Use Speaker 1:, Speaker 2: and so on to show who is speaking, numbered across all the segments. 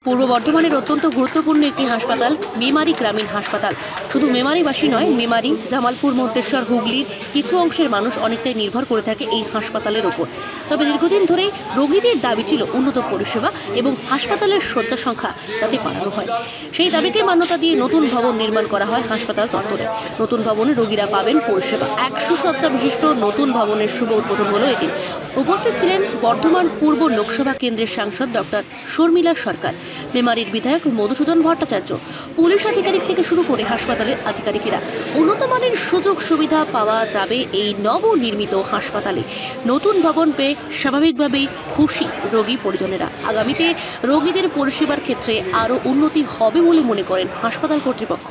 Speaker 1: পূর্ব বর্ধমানের অত্যন্ত গুরুত্বপূর্ণ একটি হাসপাতাল মেমারি গ্রামীণ হাসপাতাল। শুধু মেমারিবাসী নয়, মেমারি, জামালপুর, মন্তেশ্বর, হুগলির কিছু অংশের মানুষ অনেকটাই নির্ভর করে থাকে এই হাসপাতালের ওপর। তবে দীর্ঘদিন ধরেই রোগীদের দাবি ছিল উন্নত পরিষেবা এবং হাসপাতালের শয্যা সংখ্যা যাতে বাড়ানো হয়। সেই দাবিকে মান্যতা দিয়ে নতুন ভবন নির্মাণ করা হয় হাসপাতাল চত্বরে। নতুন ভবনে রোগীরা পাবেন পরিষেবা। 100 শয্যা বিশিষ্ট নতুন ভবনের শুভ উদ্বোধন হলো এদিন। উপস্থিত ছিলেন বর্ধমান পূর্ব লোকসভা কেন্দ্রের সাংসদ ডক্টর শর্মিলা সরকার, মেমারির বিধায়ক মধুসূদন ভট্টাচার্য, পুলিশ আধিকারিক থেকে শুরু করে হাসপাতালের আধিকারিকেরা। উন্নত মানের সুযোগ সুবিধা পাওয়া যাবে এই নবনির্মিত হাসপাতালে। নতুন ভবন পেয়ে স্বাভাবিকভাবেই খুশি রোগী পরিজনেরা। আগামীতে রোগীদের পরিষেবার ক্ষেত্রে আরও উন্নতি হবে বলে মনে করেন হাসপাতাল কর্তৃপক্ষ।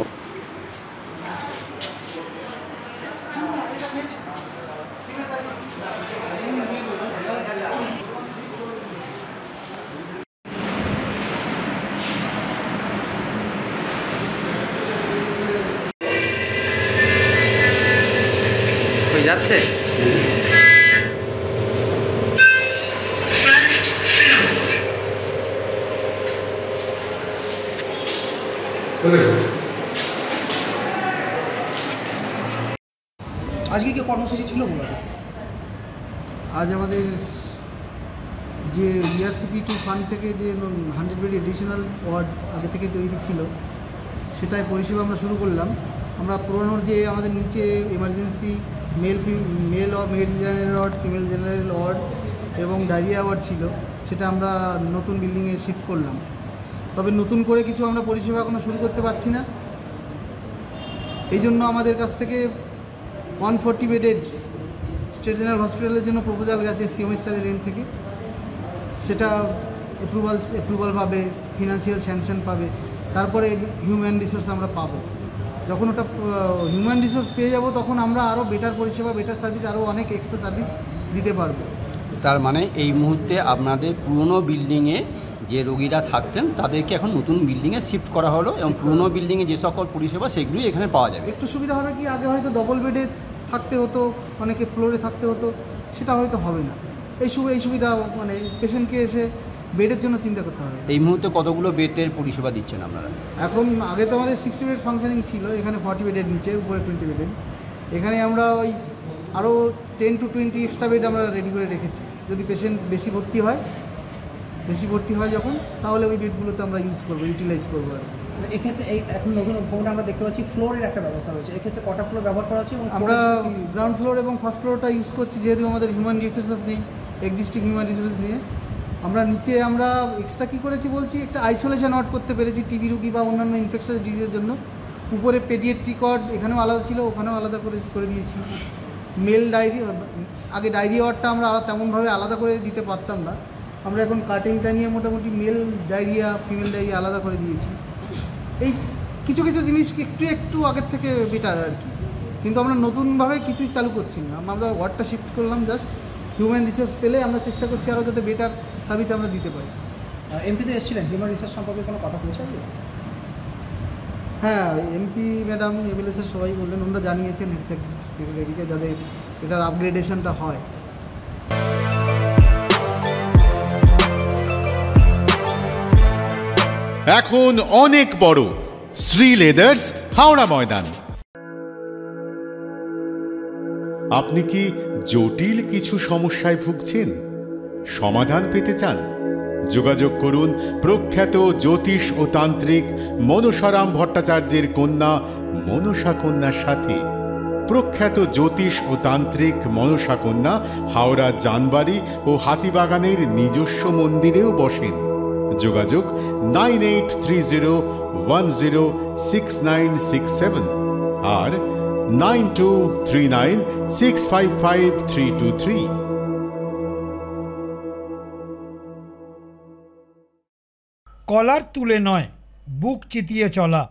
Speaker 2: যাচ্ছে
Speaker 3: আজকে কি কর্মসূচি ছিল?
Speaker 4: আজ আমাদের যে ERCP 2 ফান্ড থেকে যে 100 বেড এডিশনাল ওয়ার্ড আগে থেকে তৈরি ছিল, সেটাই পরিষেবা আমরা শুরু করলাম। আমরা পুরোনোর যে আমাদের নিচে emergency mail general ward, female general ward এবং ডায়রিয়া ওয়ার্ড ছিল, সেটা আমরা নতুন বিল্ডিংয়ে শিফট করলাম। তবে নতুন করে কিছু আমরা পরিষেবা এখনো শুরু করতে পারছি না। এই জন্য আমাদের কাছ থেকে 140 বেডেড স্টেট জেনারেল হসপিটালের জন্য প্রপোজাল গেছে সিএমএইচ স্যারের এন্ড থেকে। সেটা অ্যাপ্রুভাল পাবে, ফিনান্সিয়াল স্যাংশন পাবে, তারপরে হিউম্যান রিসোর্স আমরা পাবো। যখন ওটা হিউম্যান রিসোর্স পেয়ে যাব, তখন আমরা আরও বেটার পরিষেবা, বেটার সার্ভিস, আরও অনেক এক্সট্রা সার্ভিস দিতে পারবো।
Speaker 2: তার মানে এই মুহূর্তে আপনাদের পুরনো বিল্ডিংয়ে যে রোগীরা থাকতেন তাদেরকে এখন নতুন বিল্ডিংয়ে শিফট করা হলো এবং পুরনো বিল্ডিংয়ে যে সকল পরিষেবা সেগুলোই এখানে পাওয়া যাবে।
Speaker 4: একটু সুবিধা হবে কি, আগে হয়তো ডবল বেডে থাকতে হতো, অনেকে ফ্লোরে থাকতে হতো, সেটা হয়তো হবে না। এই সুবিধা মানে পেশেন্টকে এসে বেডের জন্য চিন্তা করতে হবে।
Speaker 2: এই মুহূর্তে কতগুলো বেডের পরিষেবা দিচ্ছেন আপনারা?
Speaker 4: এখন আগে তো আমাদের 60 বেড ফাংশনিং ছিল, এখানে 40 বেডের নিচে, উপরে 20 বেডের। এখানে আমরা ওই আরও 10 to 20 এক্সট্রা বেড আমরা রেডি করে রেখেছি। যদি পেশেন্ট বেশি ভর্তি হয় যখন, তাহলে ওই বেডগুলোতে আমরা ইউটিলাইজ করবো। আর
Speaker 3: এক্ষেত্রে এই এখন নতুন ভবনে আমরা দেখতে পাচ্ছি ফ্লোরের একটা ব্যবস্থা রয়েছে। এক্ষেত্রে কটা ফ্লোর ব্যবহার করা হচ্ছে? এবং
Speaker 4: আমরা গ্রাউন্ড ফ্লোর এবং ফার্স্ট ফ্লোরটা ইউজ করছি, যেহেতু আমাদের হিউম্যান রিসোর্সেস নেই, এক্সিস্টিং হিউম্যান রিসোর্সেস নিয়ে আমরা নিচে আমরা এক্সট্রা কী করেছি বলছি, একটা আইসোলেশন ওয়ার্ড করতে পেরেছি টিবি রুগী বা অন্যান্য ইনফেকশাস ডিজিজের জন্য। উপরে পেডিয়াট্রিক ওয়ার্ড এখানেও আলাদা ছিল, ওখানেও আলাদা করে দিয়েছি। মেল আগে ডায়রিয়া ওয়ার্ডটা আমরা তেমনভাবে আলাদা করে দিতে পারতাম না, আমরা এখন কাটিংটা নিয়ে মোটামুটি মেল ডায়রিয়া, ফিমেল ডায়রিয়া আলাদা করে দিয়েছি। এই কিছু জিনিস একটু আগের থেকে বেটার আর কি, কিন্তু আমরা নতুনভাবে কিছুই চালু করছি না। আমরা ওয়ার্ডটা শিফট করলাম, জাস্ট হিউম্যান রিসোর্স পেলে আমরা চেষ্টা করছি আরও যাতে বেটার সার্ভিস আমরা দিতে পারি।
Speaker 3: এমপি তো এসেছিলেন, হিউম্যান রিসোর্স সম্পর্কে কোনো কথা বলেছে?
Speaker 4: হ্যাঁ, এমপি ম্যাডাম, এমএলএ স্যার সবাই বললেন, ওনারা জানিয়েছেন সেক্রেটারিকে যাতে এটার আপগ্রেডেশনটা হয়।
Speaker 5: এখন অনেক বড় শ্রী লেদার্স হাওড়া ময়দান। আপনি কি জটিল কিছু সমস্যায় ভুগছেন, সমাধান পেতে চান? যোগাযোগ করুন প্রখ্যাত জ্যোতিষ ও তান্ত্রিক মনসারাম ভট্টাচার্যের কন্যা মনসা কন্যার সাথে। প্রখ্যাত জ্যোতিষ ও তান্ত্রিক মনসা কন্যা হাওড়া জানবাড়ি ও হাতিবাগানের নিজস্ব মন্দিরেও বসেন। যোগাযোগ 9830106967 আর 9239655323।
Speaker 6: কলার তুলে নয়, বুক চিতিয়ে চলা।